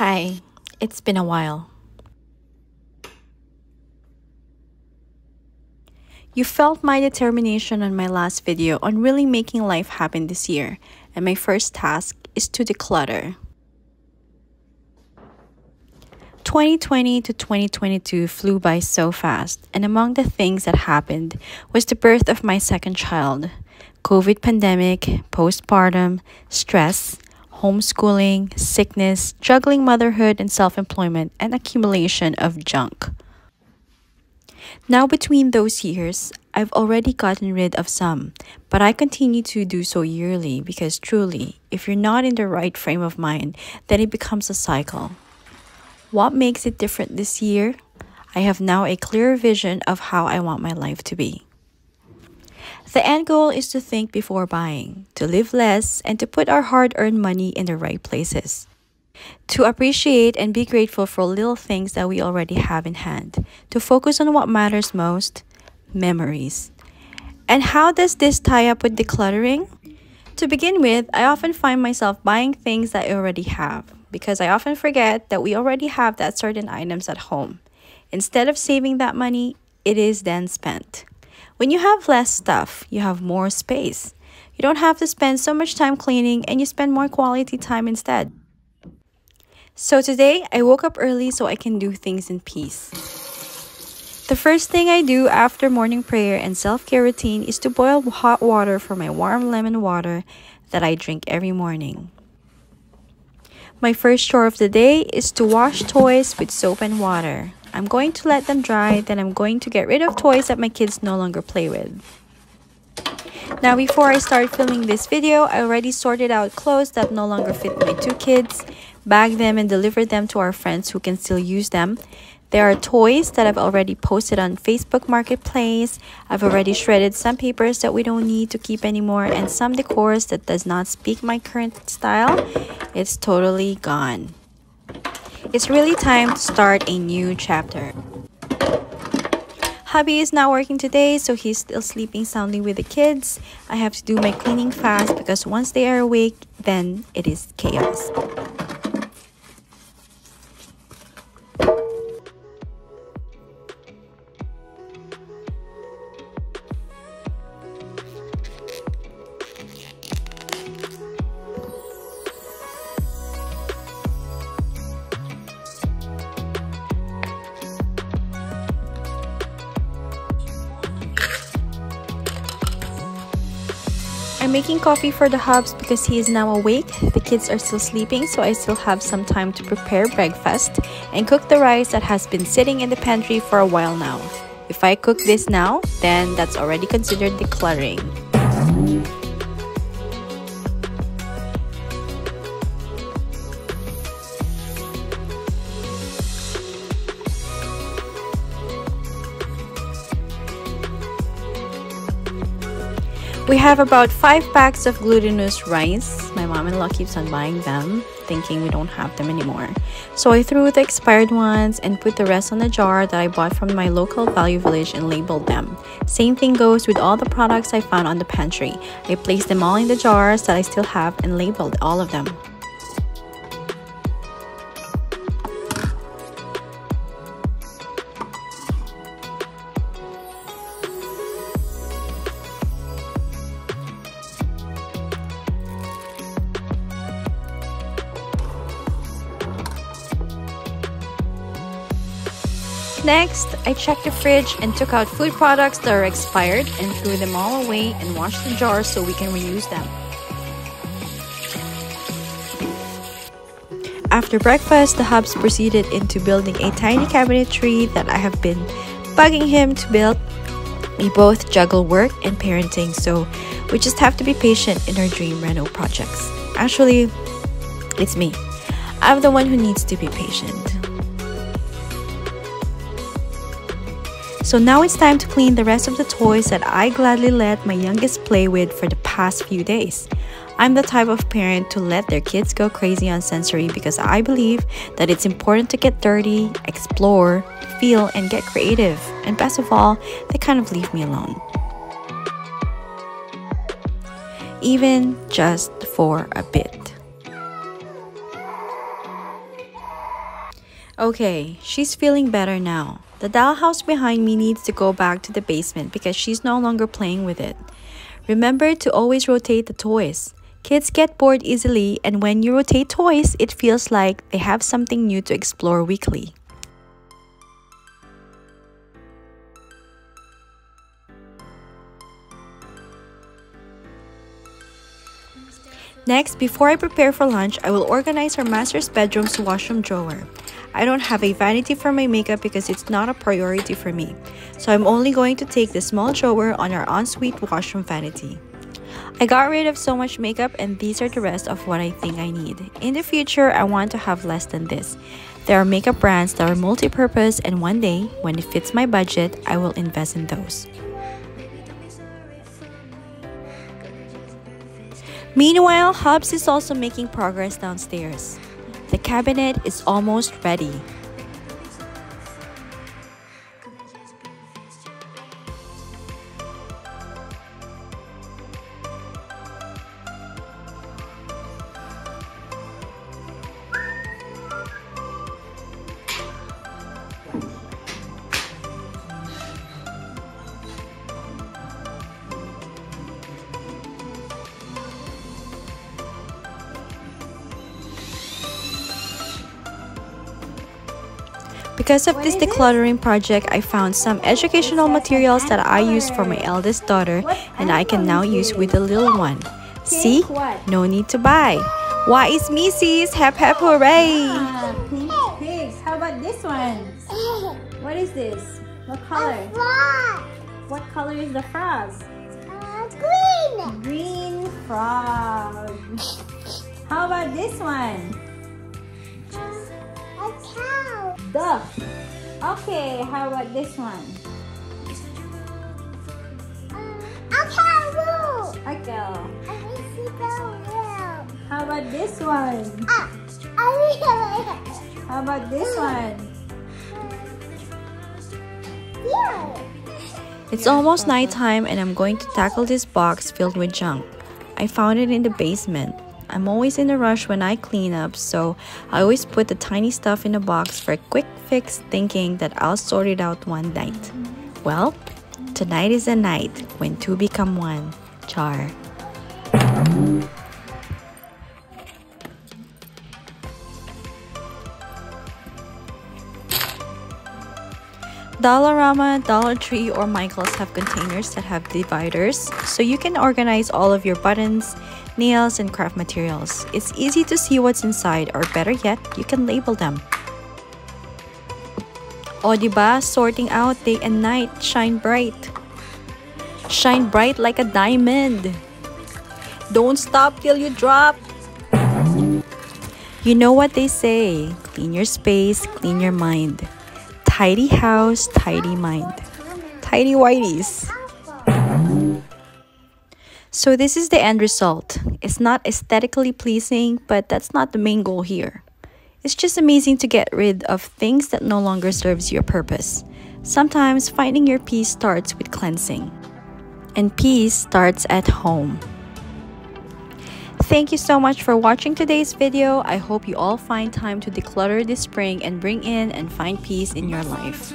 Hi, it's been a while. You felt my determination on my last video on really making life happen this year, and my first task is to declutter. 2020 to 2022 flew by so fast, and among the things that happened was the birth of my second child, COVID pandemic, postpartum, stress, homeschooling, sickness, juggling motherhood and self-employment, and accumulation of junk. Now, between those years, I've already gotten rid of some, but I continue to do so yearly because truly, if you're not in the right frame of mind, then it becomes a cycle. What makes it different this year? I have now a clear vision of how I want my life to be. The end goal is to think before buying, to live less, and to put our hard-earned money in the right places. To appreciate and be grateful for little things that we already have in hand. To focus on what matters most, memories. And how does this tie up with decluttering? To begin with, I often find myself buying things that I already have because I often forget that we already have that certain items at home. Instead of saving that money, it is then spent. When you have less stuff, you have more space. You don't have to spend so much time cleaning and you spend more quality time instead. So today, I woke up early so I can do things in peace. The first thing I do after morning prayer and self-care routine is to boil hot water for my warm lemon water that I drink every morning. My first chore of the day is to wash toys with soap and water. I'm going to let them dry, then I'm going to get rid of toys that my kids no longer play with. Now, before I start filming this video, I already sorted out clothes that no longer fit my two kids, bagged them and delivered them to our friends who can still use them. There are toys that I've already posted on Facebook Marketplace. I've already shredded some papers that we don't need to keep anymore and some decors that does not speak my current style. It's totally gone. It's really time to start a new chapter. Hubby is not working today, so he's still sleeping soundly with the kids. I have to do my cleaning fast because once they are awake, then it is chaos. I'm making coffee for the hubs because he is now awake. The kids are still sleeping, so I still have some time to prepare breakfast and cook the rice that has been sitting in the pantry for a while now. If I cook this now, then that's already considered decluttering. We have about 5 packs of glutinous rice. My mom-in-law keeps on buying them, thinking we don't have them anymore. So I threw the expired ones and put the rest on a jar that I bought from my local Value Village and labeled them. Same thing goes with all the products I found on the pantry. I placed them all in the jars that I still have and labeled all of them. Next, I checked the fridge and took out food products that are expired and threw them all away and washed the jars so we can reuse them. After breakfast, the hubs proceeded into building a tiny cabinetry that I have been bugging him to build. We both juggle work and parenting, so we just have to be patient in our dream reno projects. Actually, it's me. I'm the one who needs to be patient. So now it's time to clean the rest of the toys that I gladly let my youngest play with for the past few days. I'm the type of parent to let their kids go crazy on sensory because I believe that it's important to get dirty, explore, feel, and get creative. And best of all, they kind of leave me alone. Even just for a bit. Okay, she's feeling better now. The dollhouse behind me needs to go back to the basement because she's no longer playing with it. Remember to always rotate the toys. Kids get bored easily, and when you rotate toys, it feels like they have something new to explore weekly. Next, before I prepare for lunch, I will organize our master's bedroom's washroom drawer. I don't have a vanity for my makeup because it's not a priority for me, so I'm only going to take the small drawer on our ensuite washroom vanity. I got rid of so much makeup, and these are the rest of what I think I need. In the future, I want to have less than this. There are makeup brands that are multi-purpose, and one day, when it fits my budget, I will invest in those. Meanwhile, Hobbs is also making progress downstairs. The cabinet is almost ready. Because of this decluttering project, I found some educational materials that I used for my eldest daughter and I can now use with the little one. See? No need to buy. Why is Missy's? Hep hep hooray! Pigs. How about this one? What is this? What color? What color is the frog? Green. Green frog. How about this one? A cow. Duck. Okay, how about this one? A cow. A cow. A cow. How about this one? How about this one? Yeah. It's almost nighttime and I'm going to tackle this box filled with junk. I found it in the basement. I'm always in a rush when I clean up, so I always put the tiny stuff in a box for a quick fix, thinking that I'll sort it out one night. Well, tonight is the night when two become one. Char. Dollarama, Dollar Tree, or Michael's have containers that have dividers, so you can organize all of your buttons, nails, and craft materials. It's easy to see what's inside, or better yet, you can label them. O diba, sorting out day and night, shine bright. Shine bright like a diamond. Don't stop till you drop. You know what they say, clean your space, clean your mind. Tidy house, tidy mind. Tidy whiteys. So this is the end result. It's not aesthetically pleasing, but that's not the main goal here. It's just amazing to get rid of things that no longer serves your purpose. Sometimes finding your peace starts with cleansing. And peace starts at home. Thank you so much for watching today's video. I hope you all find time to declutter this spring and bring in and find peace in your life.